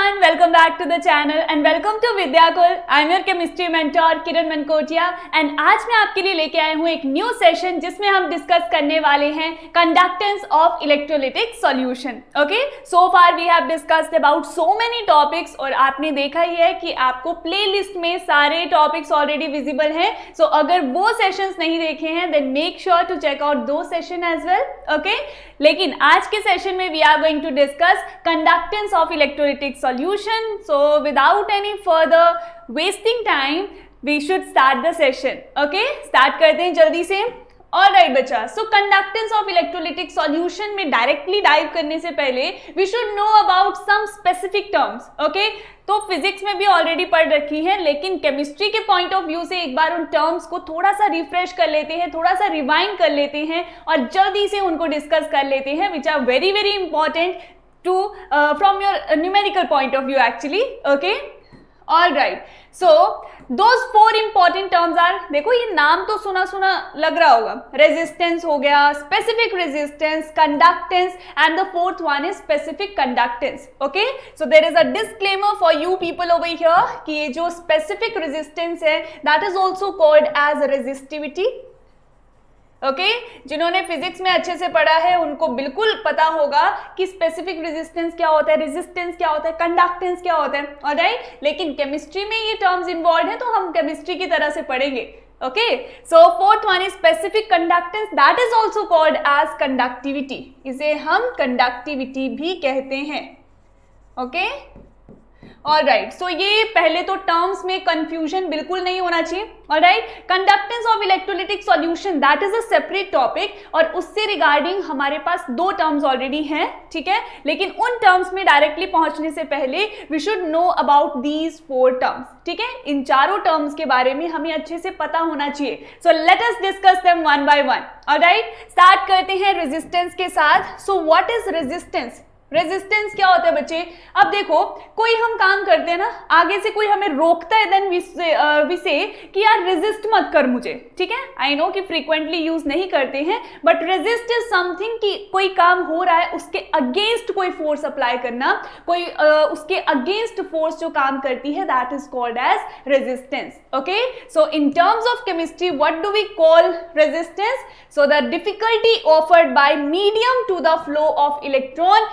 everyone, welcome back to the channel and welcome to Vidyakul. I'm your chemistry mentor Kiran Mankotia and आज मैं आपके लिए लेके आया हूँ एक न्यू सेशन जिसमें हम डिस्कस करने वाले हैं conductance of electrolytic solution. Okay, so far we have discussed about so many topics और आपने देखा ही है कि आपको प्लेलिस्ट में सारे टॉपिक्स ऑलरेडी विजिबल हैं. सो अगर वो सेशंस नहीं देखे हैं then make sure to check out दो सेशन एज वेल. ओके, लेकिन आज के सेशन में we are going to discuss conductance of electrolytic solution. So without any further wasting time we should start the session. Okay, start करते हैं जल्दी से. Alright बच्चा, so conductance of electrolytic solution में डायरेक्टली डाइव करने से पहले we should know about some specific terms. Okay, तो फिजिक्स में भी ऑलरेडी पढ़ रखी है लेकिन केमिस्ट्री के पॉइंट ऑफ व्यू से एक बार उन टर्म्स को थोड़ा सा रिफ्रेश कर लेते हैं, थोड़ा सा रिवाइंड कर लेते हैं और जल्दी से उनको डिस्कस कर लेते हैं which are very very important to from your numerical point of view actually. Okay, all right, so those four important terms are, देखो ये नाम तो सुना सुना लग रहा होगा, रेजिस्टेंस हो गया, specific resistance, conductance and the fourth one is specific conductance. Okay, so there is a disclaimer for you people over here कि ये जो स्पेसिफिक रेजिस्टेंस है that is also called as resistivity. Okay, जिन्होंने physics में अच्छे से पढ़ा है उनको बिल्कुल पता होगा कि स्पेसिफिक रेजिस्टेंस क्या होता है, रेजिस्टेंस क्या होता है, कंडक्टेंस क्या होता है. ऑलराइट, लेकिन केमिस्ट्री में ये टर्म्स इन्वॉल्व है तो हम केमिस्ट्री की तरह से पढ़ेंगे. Okay, so fourth one is specific conductance that is also called as conductivity. इसे हम कंडक्टिविटी भी कहते हैं. ओके, ऑलराइट, सो ये पहले तो टर्म्स में कंफ्यूजन बिल्कुल नहीं होना चाहिए. Alright, conductance of electrolytic solution that is a separate topic और उससे रिगार्डिंग हमारे पास दो टर्म्स ऑलरेडी हैं. ठीक है, लेकिन उन टर्म्स में डायरेक्टली पहुंचने से पहले we should know about these four terms. ठीक है, इन चारों टर्म्स के बारे में हमें अच्छे से पता होना चाहिए. सो let us discuss them one by one. Alright, start करते हैं रेजिस्टेंस के साथ. So what is resistance? Resistance क्या होता है बच्चे? अब देखो, कोई हम काम करते हैं ना, आगे से कोई हमें रोकता है देन वी से कि यार रेजिस्ट मत कर मुझे. ठीक है, आई नो कि फ्रीक्वेंटली यूज नहीं करते हैं बट रेजिस्ट इज समथिंग कि कोई काम हो रहा है उसके अगेंस्ट कोई फोर्स अप्लाई करना, कोई उसके अगेंस्ट फोर्स जो काम करती है that is called as resistance. Okay, so in terms of chemistry what do we call resistance? So the difficulty offered by medium to the flow of electron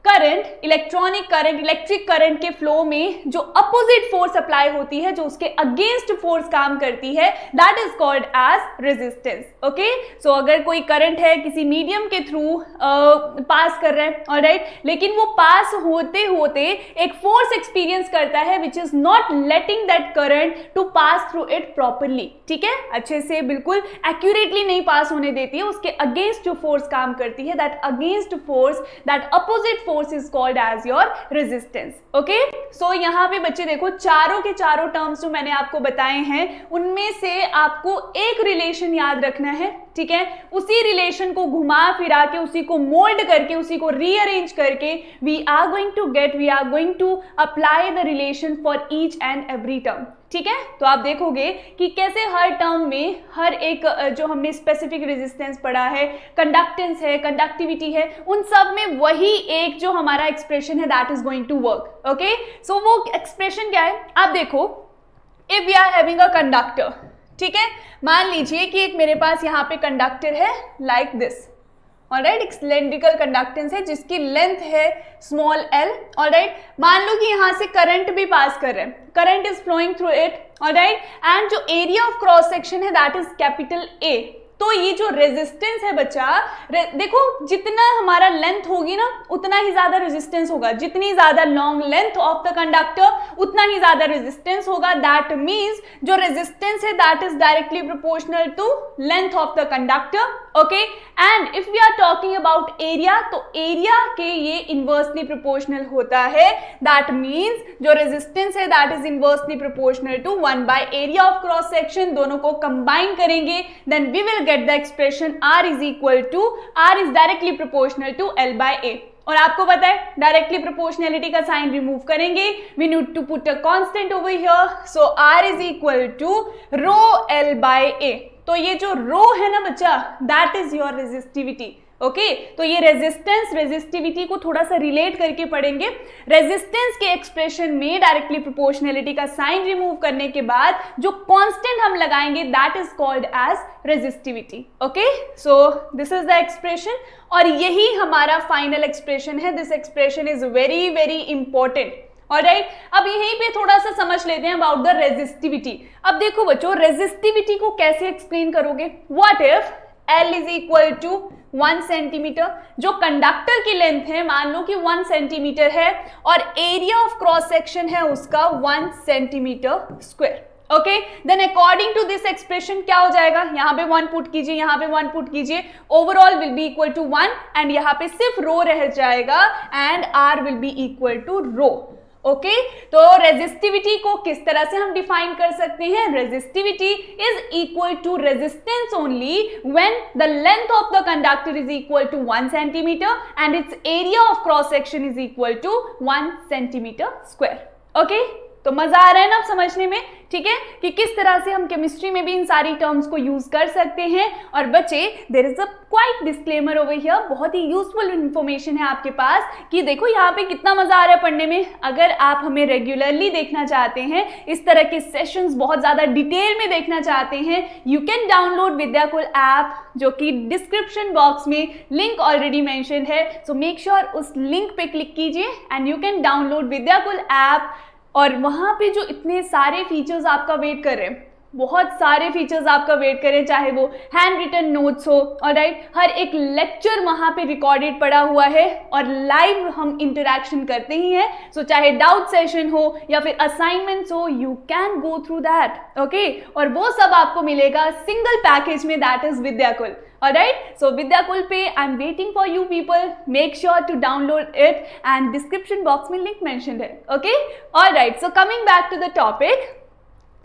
current, electronic current, electric current के flow में जो opposite force apply होती है, जो उसके against force काम करती है that is called as resistance. Okay, so अगर कोई करंट है किसी मीडियम के थ्रू पास कर रहा है, ऑलराइट, लेकिन वो पास होते होते एक फोर्स एक्सपीरियंस करता है which is not letting that current to pass through it properly. ठीक है, अच्छे से बिल्कुल एक्यूरेटली नहीं पास होने देती है, उसके अगेंस्ट जो फोर्स काम करती है that against force, that opposite force is called as your resistance. Okay, so यहाँ पे बच्चे देखो चारों के चारों टर्म्स जो मैंने आपको बताए हैं उनमें से आपको एक रिलेशन याद रखना है. ठीक है, उसी रिलेशन को घुमा फिरा के, उसी को मोल्ड करके, उसी को रीअरेंज करके we are going to apply the relation for each and every term. ठीक है, तो आप देखोगे कि कैसे हर टर्म में हर एक जो हमने स्पेसिफिक रेजिस्टेंस पढ़ा है, कंडक्टेंस है, कंडक्टिविटी है, उन सब में वही एक जो हमारा एक्सप्रेशन है that is going to work. Okay, so वो एक्सप्रेशन क्या है? आप देखो, if we are having a conductor, ठीक है, मान लीजिए कि एक मेरे पास यहाँ पे कंडक्टर है लाइक दिस. ऑलराइट, एक सिलेंड्रिकल कंडक्टेंस है जिसकी लेंथ है स्मॉल l. ऑलराइट, मान लो कि यहाँ से करंट भी पास कर रहे हैं, current is flowing through it. Alright, and जो एरिया ऑफ क्रॉस सेक्शन है दैट इज कैपिटल A. तो ये जो रेजिस्टेंस है बच्चा, देखो जितना हमारा लेंथ होगी ना उतना ही ज्यादा रेजिस्टेंस होगा, जितनी ज्यादा long length of the conductor उतना ही ज्यादा रेजिस्टेंस होगा. दैट मींस जो रेजिस्टेंस है that is directly proportional to length of the conductor. Okay, and if we are talking about area, तो एरिया के ये इनवर्सली प्रोपोर्शनल होता है. दैट मींस जो रेजिस्टेंस है that is inversely proportional to 1 by area of cross section. दोनों को combine करेंगे then we will get the expression R is equal to, R is directly proportional to L by A. और आपको पता है directly proportionality का sign remove करेंगे, we need to put a constant over here. So R is equal to rho L by A. तो ये जो रो है ना बच्चा that is your resistivity. Okay तो ये रेजिस्टेंस रेजिस्टिविटी को थोड़ा सा रिलेट करके पढ़ेंगे। रेजिस्टेंस के एक्सप्रेशन में डायरेक्टली प्रोपोर्शनलिटी का साइन रिमूव करने के बाद जो कांस्टेंट हम लगाएंगे that is called as resistivity. Okay so this is the expression और यही हमारा फाइनल एक्सप्रेशन है। This expression is very very important. Alright, अब यहीं पे थोड़ा सा समझ लेते हैं अबाउट द रेजिस्टिविटी। अब देखो बच्चों, रेजिस्टिविटी को कैसे एक्सप्लेन करोगे? What if L is equal to 1 centimetre, जो कंडक्टर की लेंथ है मान लो कि 1 सेंटीमीटर है और एरिया ऑफ क्रॉस सेक्शन है उसका 1 centimetre square. Okay then according to this expression क्या हो जाएगा? यहाँ पे 1 पुट कीजिए, यहाँ पे 1 पुट कीजिए, overall will be equal to 1 and यहाँ पे सिर्फ रो रह जाएगा and R will be equal to rho. Okay तो रेजिस्टिविटी को किस तरह से हम डिफाइन कर सकते हैं? Resistivity is equal to resistance only when the length of the conductor is equal to 1 centimetre and its area of cross section is equal to 1 centimetre square. Okay तो मजा आ रहा है ना अब समझने में? ठीक है कि किस तरह से हम केमिस्ट्री में भी इन सारी टर्म्स को यूज कर सकते हैं। और बच्चे there is a quite disclaimer over here, बहुत ही यूजफुल इंफॉर्मेशन है आपके पास कि देखो यहाँ पे कितना मजा आ रहा है पढ़ने में। अगर आप हमें रेगुलरली देखना चाहते हैं, इस तरह के सेशंस बहुत ज्यादा डिटेल में देखना चाहते हैं, you can download Vidyakul app जो कि डिस्क्रिप्शन बॉक्स में लिंक ऑलरेडी मेंशन है। सो मेक श्योर उस लिंक पे क्लिक कीजिए and you can download Vidyakul app और वहाँ पे जो इतने सारे फीचर्स आपका वेट कर रहे हैं, बहुत सारे फीचर्स आपका वेट करें, चाहे वो हैंड रिटन नोट्स हो, ऑलराइट, हर एक लेक्चर वहाँ पे रिकॉर्डेड पड़ा हुआ है और लाइव हम इंटरेक्शन करते ही हैं। सो चाहे डाउट सेशन हो या फिर असाइनमेंट्स हो, you can go through that. Okay और वो सब आपको मिलेगा सिंगल पैकेज में, that is Vidyakul. Alright, so Vidyakul पे I'm waiting for you people. Make sure to download it and description box में link mentioned है. Okay? Alright, so coming back to the topic.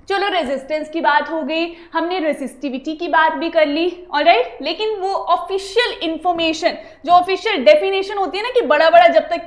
चलो रेजिस्टेंस की बात हो गई, हमने रेजिस्टिविटी की बात भी कर ली। ऑलराइट, लेकिन वो ऑफिशियल इंफॉर्मेशन, जो ऑफिशियल डेफिनेशन होती है ना कि बड़ा बड़ा जब तक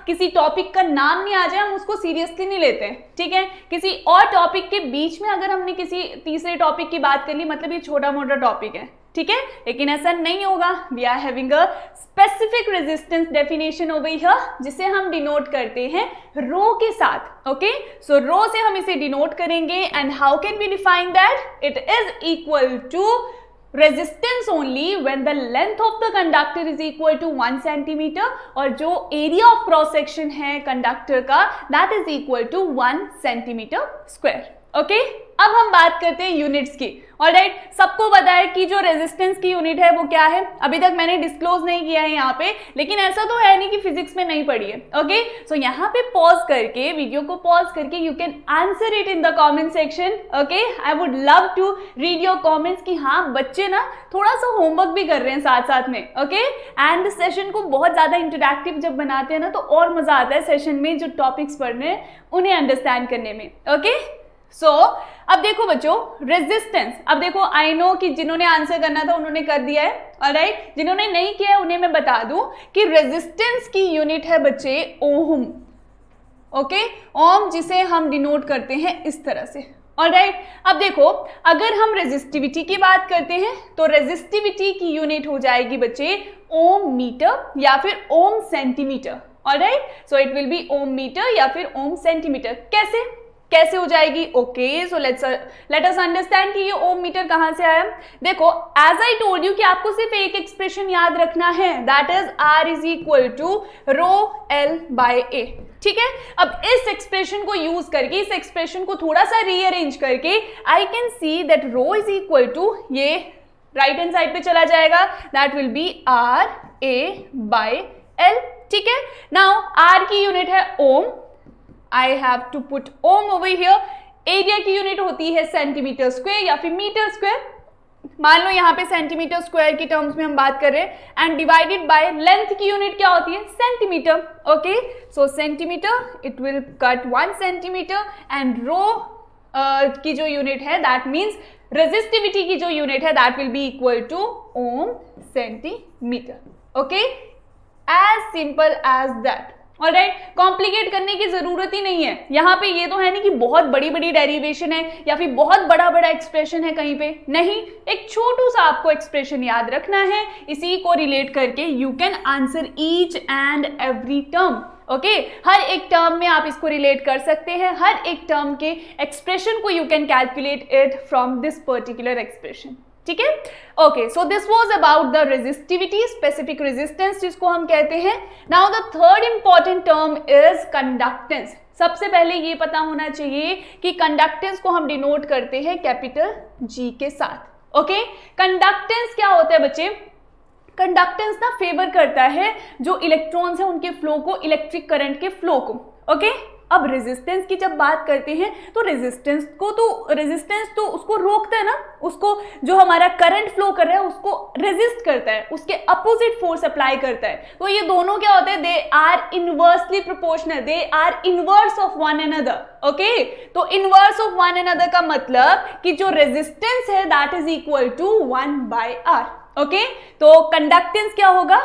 किसी टॉपिक का नाम नहीं आ जाए हम उसको सीरियसली नहीं लेते हैं। ठीक है, किसी और टॉपिक के बीच में अगर हमने किसी तीसरे टॉपिक की बात कर ली मतलब ये छोटा मोटा टॉपिक है, ठीक है, लेकिन ऐसा नहीं होगा। We are having a specific resistance definition over here जिसे हम डिनोट करते हैं रो के साथ। ओके सो रो से हम इसे डिनोट करेंगे and how can we define that? It is equal to resistance only when the length of the conductor is equal to 1 centimetre और जो एरिया ऑफ क्रॉस सेक्शन है कंडक्टर का that is equal to 1 centimetre square. Okay अब हम बात करते हैं units की। ऑलराइट, सबको पता है कि जो रेजिस्टेंस की यूनिट है वो क्या है, अभी तक मैंने डिस्क्लोज नहीं किया है यहाँ पे, लेकिन ऐसा तो है नहीं कि फिजिक्स में नहीं पढ़ी है। ओके सो यहाँ पे पॉज करके, वीडियो को पॉज करके you can answer it in the comment section. Okay I would love to read your comments कि हाँ बच्चे ना थोड़ा सा होमवर्क भी कर रहे हैं साथ साथ में। ओके एंड सेशन को बहुत ज्यादा इंटरैक्टिव जब बनाते हैं ना तो और मजा आता है सेशन में जो टॉपिक्स पढ़ने हैं उन्हें अंडरस्टैंड करने में। ओके सो अब देखो बच्चों रेजिस्टेंस, अब देखो आई नो कि जिन्होंने आंसर करना था उन्होंने कर दिया है। ऑलराइट, जिन्होंने नहीं किया है उन्हें मैं बता दूं कि रेजिस्टेंस की यूनिट है बच्चे ओम। ओके ओम जिसे हम डिनोट करते हैं इस तरह से। ऑलराइट, अब देखो अगर हम रेजिस्टिविटी की बात करते हैं तो रेजिस्टिविटी की यूनिट हो जाएगी बच्चे ओम मीटर या फिर ohm centimetre. Alright so it will be ohm metre या फिर ओम सेंटीमीटर। कैसे हो जाएगी? Okay so let us understand कि ये ओम मीटर कहां से आया। देखो एज आई टोल्ड यू कि आपको सिर्फ एक एक्सप्रेशन याद रखना है, that is R is equal to rho L by A. ठीक है, अब इस एक्सप्रेशन को यूज करके, इस एक्सप्रेशन को थोड़ा सा रीअरेंज करके I can see that rho is equal to, ये राइट हैंड साइड पे चला जाएगा, that will be R A by L. ठीक है, नाउ आर की यूनिट है ohm, I have to put ohm over here। Area की यूनिट होती है सेंटीमीटर स्क्वायर या फिर मीटर स्क्वायर, मान लो यहाँ पे सेंटीमीटर स्क्वायर की टर्म्स में हम बात कर रहे हैं, एंड डिवाइडेड बाय लेंथ की यूनिट क्या होती है? Centimetre. Okay so centimetre it will cut 1 centimetre and rho की जो यूनिट है दैट मीन्स रेजिस्टिविटी की जो यूनिट है that will be equal to ohm centimetre. Okay as simple as that. Alright, complicate करने की जरूरत ही नहीं है। यहाँ पे ये तो है नहीं कि बहुत बड़ी बड़ी डेरिवेशन है या फिर बहुत बड़ा बड़ा एक्सप्रेशन है कहीं पे, नहीं, एक छोटू सा आपको एक्सप्रेशन याद रखना है, इसी को रिलेट करके you can answer each and every term. Okay, हर एक टर्म में आप इसको रिलेट कर सकते हैं, हर एक टर्म के एक्सप्रेशन को you can calculate it from this particular expression, ठीक है। Okay, so this was about the resistivity, specific resistance जिसको हम कहते हैं। Now the third important term is conductance. सबसे पहले ये पता होना चाहिए कि कंडक्टेंस को हम डिनोट करते हैं कैपिटल जी के साथ। ओके, कंडक्टेंस क्या होता है बच्चे? कंडक्टेंस ना फेवर करता है जो इलेक्ट्रॉन्स है उनके फ्लो को, इलेक्ट्रिक करंट के फ्लो को। ओके, अब रेजिस्टेंस की जब बात करते हैं तो रेजिस्टेंस तो उसको रोकता है ना, उसको जो हमारा करंट फ्लो कर रहा है उसको रेजिस्ट करता है, उसके अपोजिट फोर्स अप्लाई करता है। तो ये दोनों क्या होते हैं? They are inversely proportional, they are inverse of one another. Okay, तो इनवर्स ऑफ वन अनदर का मतलब कि जो रेजिस्टेंस है that is equal to 1/r। Okay, तो कंडक्टेंस क्या होगा?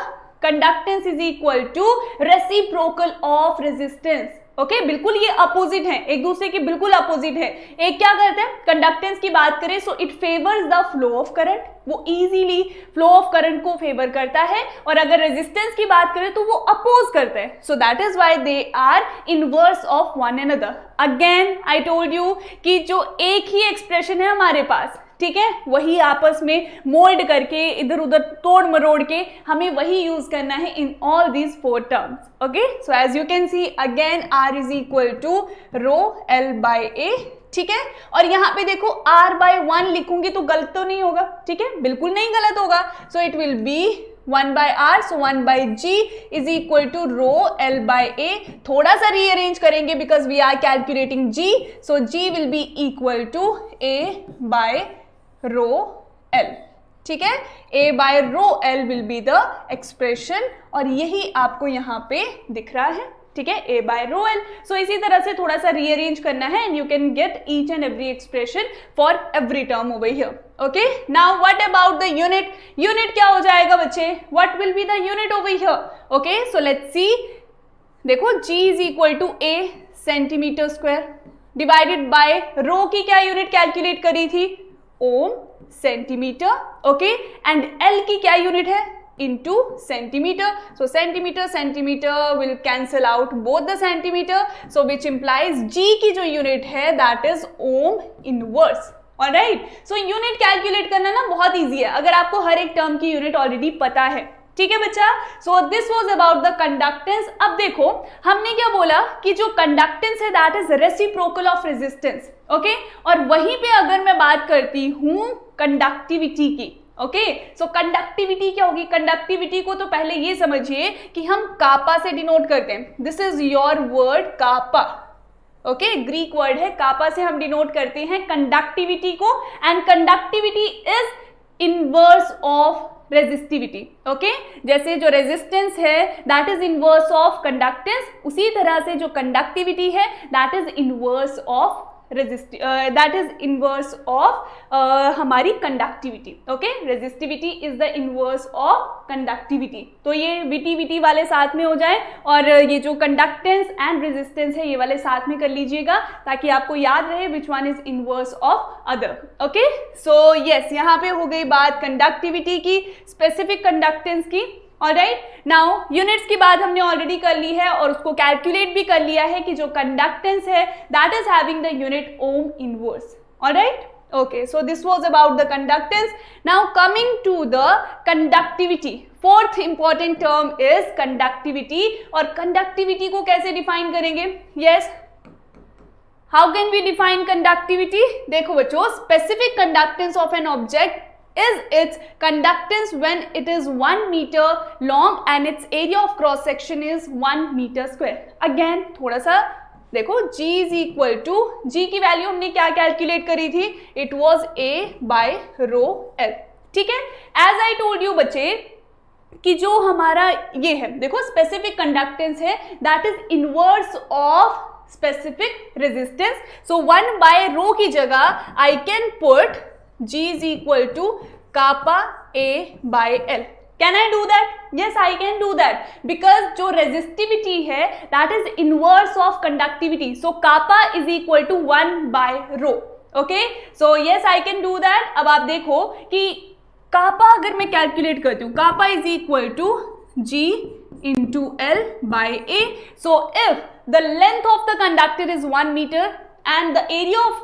Conductance is equal to reciprocal of resistance. Okay, बिल्कुल ये अपोजिट है, एक दूसरे के बिल्कुल अपोजिट है। एक क्या करते हैं? कंडक्टेंस की बात करें so it favours the flow of current, वो इजीली फ्लो ऑफ करंट को फेवर करता है, और अगर रेजिस्टेंस की बात करें तो वो अपोज करता है। So that is why they are inverse of one another. Again I told you कि जो एक ही एक्सप्रेशन है हमारे पास, ठीक है, वही आपस में मोल्ड करके इधर उधर तोड़ मरोड़ के हमें वही यूज करना है in all these four terms. Okay, so as you can see again r is equal to rho l by a, ठीक है। और यहाँ पे देखो r/1 लिखूंगी तो गलत तो नहीं होगा, ठीक है, बिल्कुल नहीं गलत होगा। सो it will B 1/r, so 1/g is equal to rho l by a। थोड़ा सा रीअरेंज करेंगे because we are calculating g, so g will be equal to a by rho l, ठीक है, a by rho l will be the expression, और यही आपको यहाँ पे दिख रहा है, ठीक है, a by रो l। सो इसी तरह से थोड़ा सा रीअरेंज करना है and you can get each and every expression for every term over here. Okay, now what about the unit? Unit क्या हो जाएगा बच्चे? What will be the unit over here? Okay, so let's see, देखो g is equal to a centimetre square divided by rho की क्या unit calculate करी थी? Ohm centimetre. Okay, and L की क्या यूनिट है? Into centimetre. So centimetre will cancel out both the centimetre, so which implies G की जो unit है that is ohm inverse. Alright, so unit calculate करना ना बहुत इजी है अगर आपको हर एक टर्म की यूनिट ऑलरेडी पता है, ठीक है बच्चा। So this was about the conductance. अब देखो हमने क्या बोला कि जो कंडक्टेंस है that is reciprocal of resistance. Okay, और वहीं पे अगर मैं बात करती हूं कंडक्टिविटी की, ओके, सो कंडक्टिविटी क्या होगी? कंडक्टिविटी को तो पहले ये समझिए कि हम कापा से डिनोट करते हैं। This is your word kappa, okay, Greek word है, कापा से हम डिनोट करते हैं कंडक्टिविटी को, and conductivity is inverse of resistivity. Okay, जैसे जो रेजिस्टेंस है that is inverse of conductance, उसी तरह से जो कंडक्टिविटी है that is inverse of that is inverse of हमारी conductivity. Okay, resistivity is the inverse of conductivity. तो ये विटी वाले साथ में हो जाए, और ये जो कंडक्टेंस एंड रेजिस्टेंस है ये वाले साथ में कर लीजिएगा ताकि आपको याद रहे which one is inverse of other. Okay, so yes, यहाँ पे हो गई बात कंडक्टिविटी की, स्पेसिफिक कंडक्टेंस की। ऑलराइट, नाउ यूनिट्स की बात हमने ऑलरेडी कर ली है और उसको कैलकुलेट भी कर लिया है कि जो कंडक्टेंस है that is having the unit ohm inverse. Alright, okay, so this was about the conductance. Now coming to the conductivity, fourth important term is conductivity. और कंडक्टिविटी को कैसे डिफाइन करेंगे? Yes, how can we define conductivity? देखो बच्चों, specific conductance of an object is its conductance when it is 1 meter long and its area of cross section is 1 meter square। Again थोड़ा सा देखो, g is equal to, g की value हमने क्या calculate करी थी? It was a by rho l, ठीक है। As I told you बच्चे कि जो हमारा ये है, देखो स्पेसिफिक कंडक्टेंस है that is inverse of specific resistance. So 1 by rho की जगह I can put G is equal to kappa A by L। Can I do that? Yes, I can do that, because जो resistivity है that is inverse of conductivity, so kappa is equal to 1/ρ. Okay, so yes I can do that. अब आप देखो कि कापा अगर मैं calculate करती हूँ, kappa is equal to G into L by A. So if the length of the conductor is 1 meter and the area of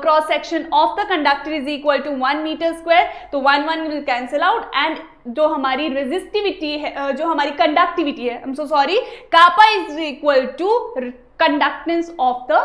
cross section of the conductor is equal to 1 meter square, तो 1 will cancel out and जो हमारी resistivity है, जो हमारी conductivity है, I'm so sorry, kappa is equal to conductance of the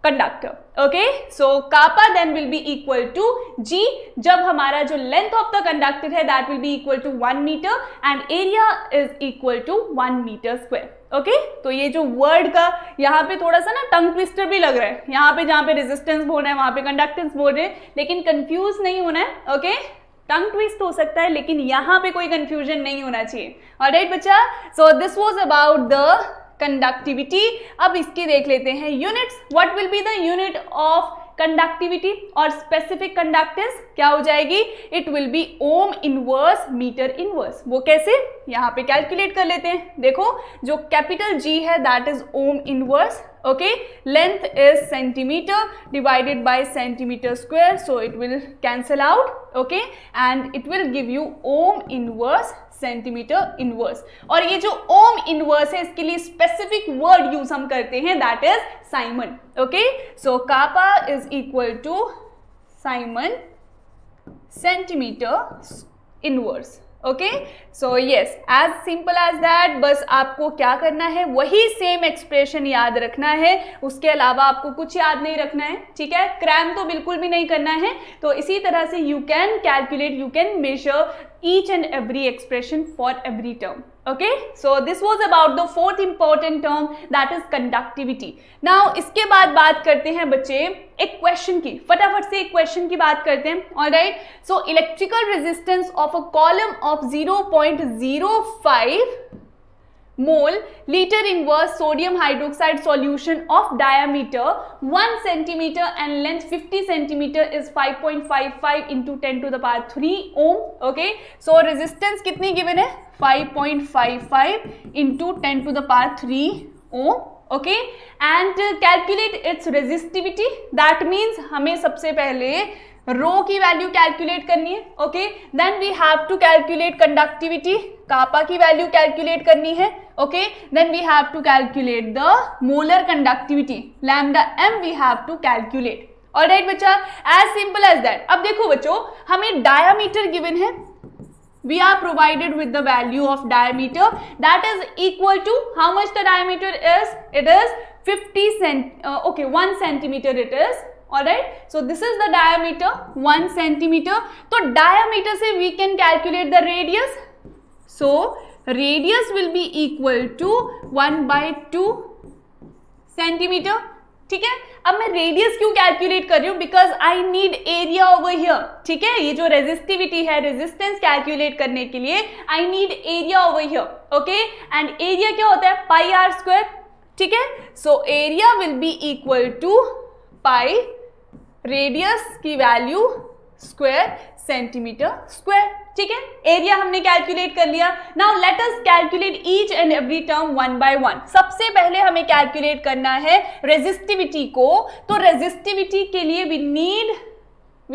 conductor. Okay, so kappa then will be equal to G, जब हमारा जो लेंथ ऑफ द कंडक्टर है that will be equal to 1 metre and area is equal to 1 metre square. Okay, तो ये जो word का यहाँ पे थोड़ा सा ना टंग ट्विस्टर भी लग रहा है, यहाँ पे जहाँ पे रेजिस्टेंस बोल रहे हैं वहाँ पे कंडक्टेंस बोल रहे हैं, लेकिन कंफ्यूज नहीं होना है. ओके, टंग ट्विस्ट हो सकता है लेकिन यहाँ पे कोई कंफ्यूजन नहीं होना चाहिए. ऑलराइट बच्चा, so this was about the conductivity. अब इसकी देख लेते हैं units. What will be the unit of conductivity और स्पेसिफिक कंडक्टेंस क्या हो जाएगी? It will be ohm inverse metre inverse. वो कैसे? यहाँ पे कैलकुलेट कर लेते हैं. देखो जो कैपिटल G है that is ohm inverse. Okay, length is centimetre divided by centimetre square, so it will cancel out. Okay, and it will give you ohm inverse centimetre inverse. और ये जो ओम इनवर्स है इसके लिए specific word use हम करते हैं that is siemens. Okay, so kappa is equal to siemens centimetre inverse. Okay, so yes, as simple as that. बस आपको क्या करना है, वही सेम एक्सप्रेशन याद रखना है, उसके अलावा आपको कुछ याद नहीं रखना है. ठीक है, क्रैम तो बिल्कुल भी नहीं करना है. तो इसी तरह से you can calculate, you can measure each and every expression for every term. Okay, so this was about the fourth important term that is conductivity. Now इसके बाद बात करते हैं बच्चे एक क्वेश्चन की. फटाफट से एक क्वेश्चन की बात करते हैं. Alright, so electrical resistance of a column of 0.05 mole liter inverse sodium hydroxide solution of diameter 1 centimeter and length 50 centimeter is 5.55 into 10 to the power 3 ohm. Okay, so resistance कितनी given है? 5.55 into 10 to the power 3 ohm. Okay, and calculate its resistivity. That means हमें सबसे पहले रो की value calculate करनी है. Okay, then we have to calculate conductivity, kappa की value calculate करनी है. Okay, then we have to calculate the molar conductivity, lambda M we have to calculate. Alright बच्चा, एज सिंपल एज दैट. अब देखो बच्चों, हमें डायामीटर गिवन है. We are provided with the value of diameter that is equal to how much the diameter is? It is 1 centimeter it is. Alright, so this is the diameter 1 centimeter. तो diameter से we can calculate the radius. So radius will be equal to 1/2 centimeter. ठीक है, अब मैं radius क्यों calculate कर रही हूँ? Because I need area over here. ठीक है, ये जो रेजिस्टिविटी है, रेजिस्टेंस कैलकुलेट करने के लिए I need area over here. Okay, and area क्या होता है? Pi R square. ठीक है, so area will be equal to pi radius की वैल्यू स्क्वायर सेंटीमीटर स्क्वायर. ठीक है, एरिया हमने कैलकुलेट कर लिया. Now let us calculate each and every term one by one. सबसे पहले हमें कैलकुलेट करना है रेजिस्टिविटी को. तो रेजिस्टिविटी के लिए वी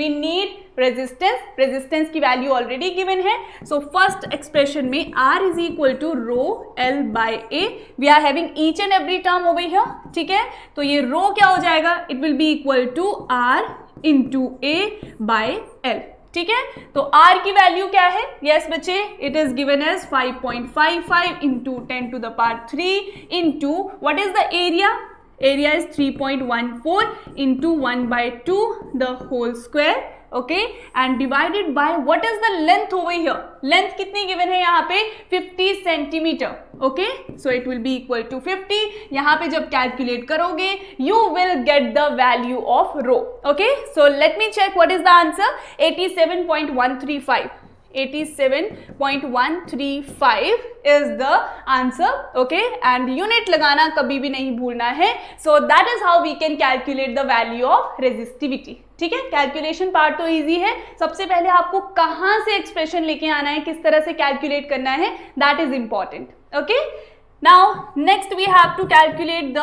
नीड रेजिस्टेंस. रेजिस्टेंस की वैल्यू ऑलरेडी गिवन है. सो फर्स्ट एक्सप्रेशन में R is equal to rho L by A. We are having each and every term over here. ठीक है, तो ये रो क्या हो जाएगा? It will be equal to R into A by L. ठीक है, तो R की वैल्यू क्या है? यस बच्चे, it is given as 5.55 into 10 to the power 3 into what is the area? Area is 3.14 into 1/2 the whole square. Okay, and divided by what is the length over here? Length कितनी given है यहाँ पे? 50 centimetre. Okay, so it will be equal to 50. यहाँ पे जब calculate करोगे you will get the value of rho. Okay, so let me check what is the answer. 87.135. 87.135 is the answer. Okay, and unit लगाना कभी भी नहीं भूलना है. So that is how we can calculate the value of resistivity. ठीक है, calculation part तो easy है. सबसे पहले आपको कहाँ से एक्सप्रेशन लेके आना है, किस तरह से कैलकुलेट करना है, that is important. Okay, now next we have to calculate the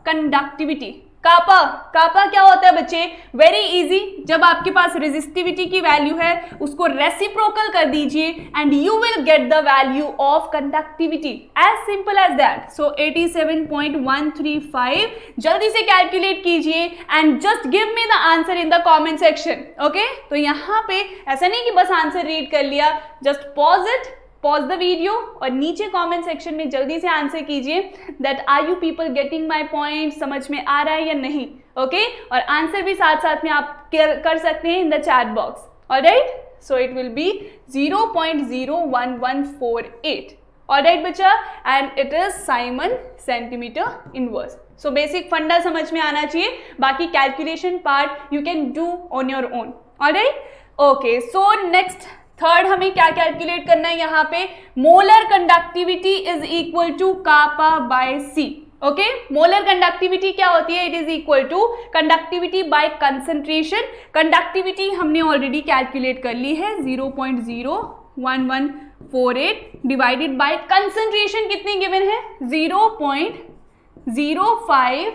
conductivity. Kappa, kappa क्या होता है बच्चे? Very easy. जब आपके पास रेजिस्टिविटी की वैल्यू है उसको रेसिप्रोकल कर दीजिए and you will get the value of conductivity. As simple as that. So 87.135 जल्दी से कैलकुलेट कीजिए and just give me the answer in the comment section. Okay, तो यहाँ पे ऐसा नहीं कि बस आंसर रीड कर लिया, just pause it, pause the video और नीचे कमेंट सेक्शन में जल्दी से आंसर कीजिए that are you people getting my point, समझ में आ रहा है या नहीं. ओके, और आंसर भी साथ साथ में आप कर सकते हैं in the chat box. Alright, so it will be 0.01148. Alright बच्चा, and it is siemens centimetre inverse. So basic funda समझ में आना चाहिए, बाकी calculation part you can do on your own. Alright, okay, so next third हमें क्या calculate करना है यहाँ पे? Molar conductivity is equal to kappa by C. Okay, molar conductivity क्या होती है? It is equal to conductivity bye concentration. Conductivity हमने ऑलरेडी कैलकुलेट कर ली है 0.01148 डिवाइडेड बाय कंसंट्रेशन कितनी गिवन है? 0.05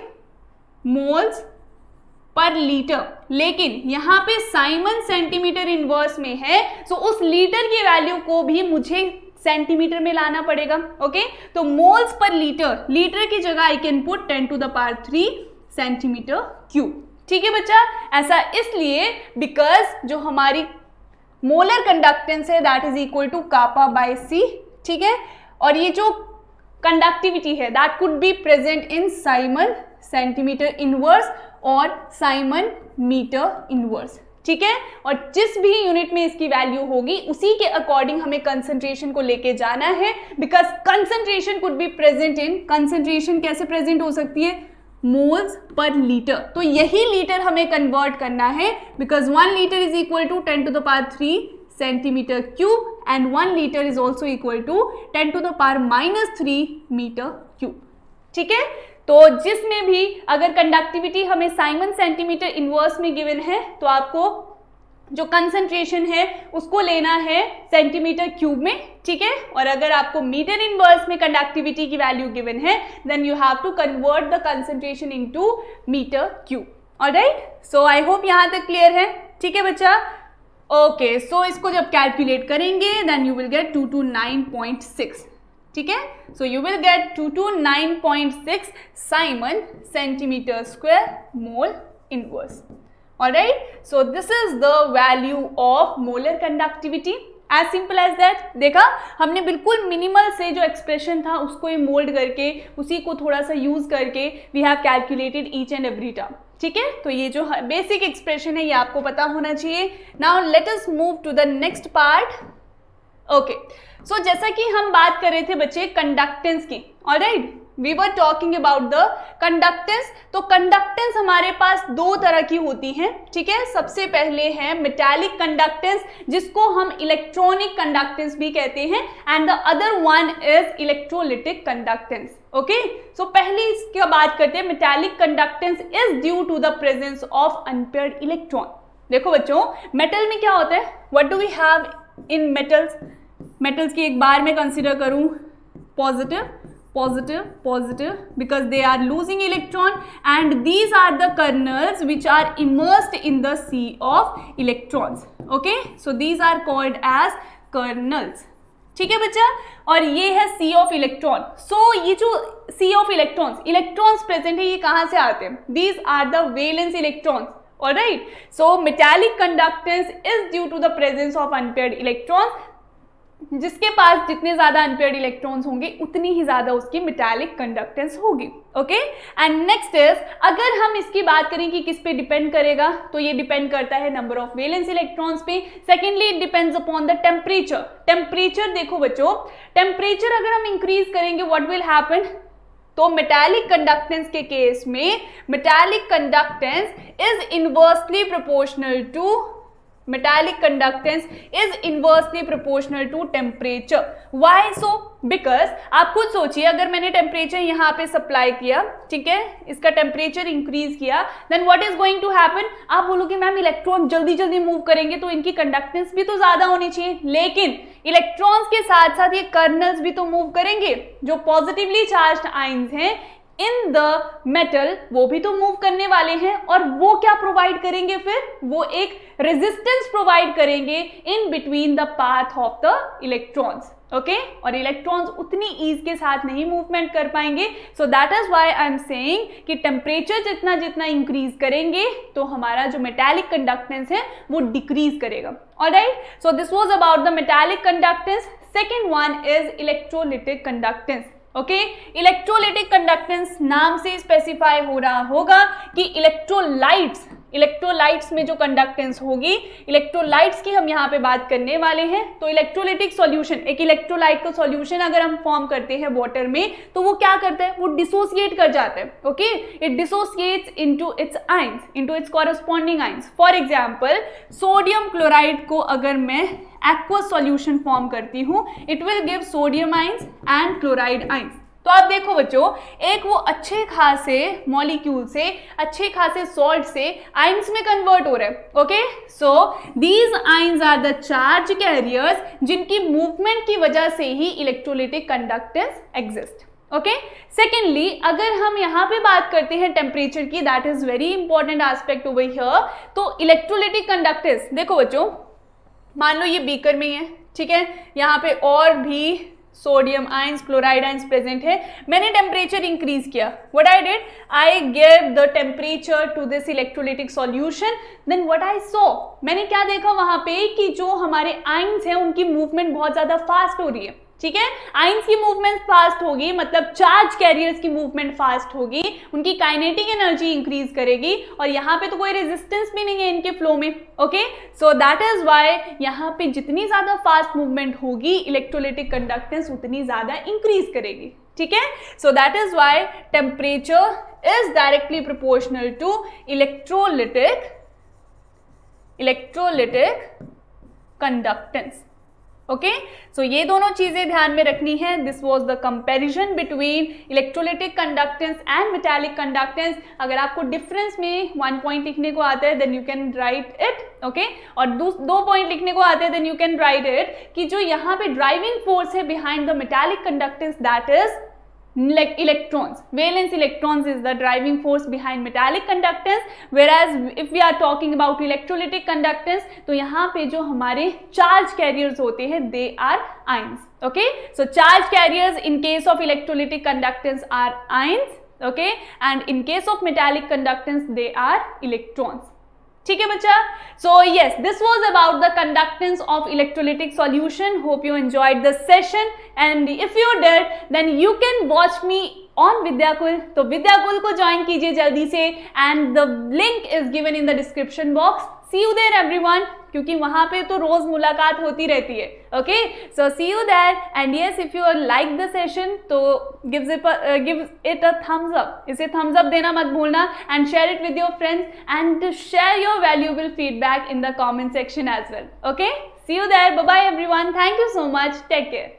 मोल्स पर लीटर. लेकिन यहाँ पे साइमन सेंटीमीटर इनवर्स में है, सो उस लीटर की वैल्यू को भी मुझे सेंटीमीटर में लाना पड़ेगा. ओके, तो मोल्स पर लीटर, लीटर की जगह I can put 10⁻³ centimetre cube. ठीक है बच्चा, ऐसा इसलिए बिकॉज जो हमारी मोलर कंडक्टेंस है that is equal to kappa by C. ठीक है, और ये जो कंडक्टिविटी है that could be present in siemens centimetre inverse और साइमन मीटर इनवर्स. ठीक है, और जिस भी यूनिट में इसकी वैल्यू होगी उसी के अकॉर्डिंग हमें कंसंट्रेशन को लेके जाना है, because concentration could be present in, concentration कैसे प्रेजेंट हो सकती है? Moles per litre. तो यही लीटर हमें कन्वर्ट करना है, because 1 litre is equal to 10⁻³ centimetre cube and 1 litre is also equal to 10⁻³ metre cube. ठीक है, तो जिसमें भी अगर कंडक्टिविटी हमें साइमन सेंटीमीटर इनवर्स में गिवन है तो आपको जो कंसंट्रेशन है उसको लेना है सेंटीमीटर क्यूब में. ठीक है, और अगर आपको मीटर इनवर्स में कंडक्टिविटी की वैल्यू गिवन है then you have to convert the concentration into metre cube. Alright, so I hope यहाँ तक क्लियर है. ठीक है बच्चा, ओके, सो इसको जब कैलकुलेट करेंगे देन यू विल गेट 229.6. ठीक है, so you will get 229.6 siemens centimetre square mole inverse. Alright, so this is the value of molar conductivity. As simple as that. देखा, हमने बिल्कुल मिनिमल से जो एक्सप्रेशन था उसको ये मोल्ड करके उसी को थोड़ा सा यूज करके we have calculated each and every term. ठीक है, तो ये जो बेसिक एक्सप्रेशन है ये आपको पता होना चाहिए. Now let us move to the next part. Okay, so जैसा कि हम बात कर रहे थे बच्चे कंडक्टेंस की. Alright, we were talking about the conductance. तो कंडक्टेंस हमारे पास दो तरह की होती हैं. ठीक है, सबसे पहले है मेटालिक कंडक्टेंस जिसको हम इलेक्ट्रॉनिक कंडक्टेंस भी कहते हैं and the other one is electrolytic conductance. Okay, so पहले इसकी बात करते हैं. Metallic conductance is due to the presence of unpaired electron. देखो बच्चों, मेटल में क्या होता है? What do we have in metals? Metals की एक बार में कंसिडर करूं, positive positive positive because they are losing electron and these are the kernels which are immersed in the sea of electrons. Okay, so these are called as kernels. ठीक है बच्चा, और ये है sea of electron. So ये जो sea of electrons present है ये कहाँ से आते हैं? These are the valence electrons. Alright, so metallic conductance is due to the presence of unpaired electrons. जिसके पास जितने ज्यादा अनपेयर्ड इलेक्ट्रॉन्स होंगे उतनी ही ज्यादा उसकी मेटालिक कंडक्टेंस होगी. ओके, एंड नेक्स्ट इज, अगर हम इसकी बात करें कि किस पे डिपेंड करेगा, तो ये डिपेंड करता है नंबर ऑफ वैलेंस इलेक्ट्रॉन्स पे. Secondly it depends upon the temperature. Temperature देखो बच्चों, टेम्परेचर अगर हम इंक्रीज करेंगे व्हाट विल हैपन? तो मेटालिक कंडक्टेंस के केस में metallic conductance is inversely proportional to metallic conductance is inversely proportional to temperature. Why so? Because आप खुद सोचिए, अगर मैंने टेम्परेचर यहाँ पे सप्लाई किया, ठीक है, इसका टेम्परेचर इंक्रीज किया, then what is going to happen? आप बोलोगे मैम इलेक्ट्रॉन जल्दी जल्दी मूव करेंगे तो इनकी कंडक्टेंस भी तो ज्यादा होनी चाहिए, लेकिन इलेक्ट्रॉन्स के साथ साथ ये कर्नल्स भी तो मूव करेंगे, जो पॉजिटिवली चार्ज्ड आयंस हैं इन द मेटल वो भी तो मूव करने वाले हैं, और वो क्या प्रोवाइड करेंगे? फिर वो एक रेजिस्टेंस प्रोवाइड करेंगे in between the path of the electrons, okay, और इलेक्ट्रॉन्स उतनी ईज के साथ नहीं मूवमेंट कर पाएंगे. सो that is why I am saying कि टेम्परेचर जितना जितना इंक्रीज करेंगे तो हमारा जो मेटालिक कंडक्टेंस है वो डिक्रीज करेगा. Alright, so this was about the metallic conductance. Second one is electrolytic conductance. Okay, electrolytic conductance नाम से स्पेसिफाई हो रहा होगा कि इलेक्ट्रोलाइट्स में जो कंडक्टेंस होगी, इलेक्ट्रोलाइट्स की हम यहाँ पे बात करने वाले हैं. तो इलेक्ट्रोलिटिक सॉल्यूशन, एक इलेक्ट्रोलाइट का सॉल्यूशन अगर हम फॉर्म करते हैं वाटर में, तो वो क्या करता है? वो डिसोसिएट कर जाता है. Okay, it dissociates into its ions, into its corresponding ions. For example, sodium chloride को अगर मैं एक्वस सॉल्यूशन फॉर्म करती हूं, it will give sodium ions and chloride ions. तो आप देखो बच्चों, एक वो अच्छे खासे मॉलिक्यूल से, अच्छे खासे सॉल्ट से आयंस में कन्वर्ट हो रहे हैं. Okay, so these ions are the charge carriers जिनकी मूवमेंट की वजह से ही electrolytic conductance exist. Okay, secondly अगर हम यहाँ पे बात करते हैं टेम्परेचर की, that is very important aspect over here. तो इलेक्ट्रोलिटिक कंडक्टेंस, देखो बच्चों, मान लो ये बीकर में है, ठीक है, यहाँ पे और भी sodium ions, chloride ions present है. मैंने टेम्परेचर इंक्रीज किया. What I did? I give the temperature to this electrolytic solution. Then what I saw, मैंने क्या देखा वहां पे कि जो हमारे आयंस हैं उनकी मूवमेंट बहुत ज्यादा फास्ट हो रही है. ठीक है, आयंस की मूवमेंट फास्ट होगी, मतलब चार्ज कैरियर्स की मूवमेंट फास्ट होगी, उनकी काइनेटिक एनर्जी इंक्रीज करेगी, और यहाँ पे तो कोई रेजिस्टेंस भी नहीं है इनके फ्लो में. Okay, so that is why यहाँ पे जितनी ज्यादा फास्ट मूवमेंट होगी, इलेक्ट्रोलिटिक कंडक्टेंस उतनी ज्यादा इंक्रीज करेगी. ठीक है, so that is why temperature is directly proportional to electrolytic conductance. Okay, so ये दोनों चीजें ध्यान में रखनी है. This was the comparison between electrolytic conductance and metallic conductance. अगर आपको डिफरेंस में 1 पॉइंट लिखने को आता है then you can write it. Okay, और 2 पॉइंट लिखने को आते हैं then you can write it कि जो यहाँ पे ड्राइविंग फोर्स है behind the metallic conductance, that is electrons. Valence electrons is the driving force behind metallic conductance, whereas if we are talking about electrolytic conductance, तो यहाँ पे जो हमारे charge carriers होते हैं they are ions. Okay, so charge carriers in case of electrolytic conductance are ions. Okay, and in case of metallic conductance they are electrons. ठीक है बच्चा, so yes, this was about the conductance of electrolytic solution. Hope you enjoyed the session, and if you did then you can watch me on Vidyakul. तो विद्याकुल को join कीजिए जल्दी से, and the link is given in the description box. See you there everyone, क्योंकि वहां पे तो रोज मुलाकात होती रहती है. Okay, so see you there, and yes if you like the session तो give it a thumbs up. इसे थम्स अप देना मत भूलना, and share it with your friends, and share your valuable feedback in the comment section as well. Okay, see you there, bye bye everyone, thank you so much, take care.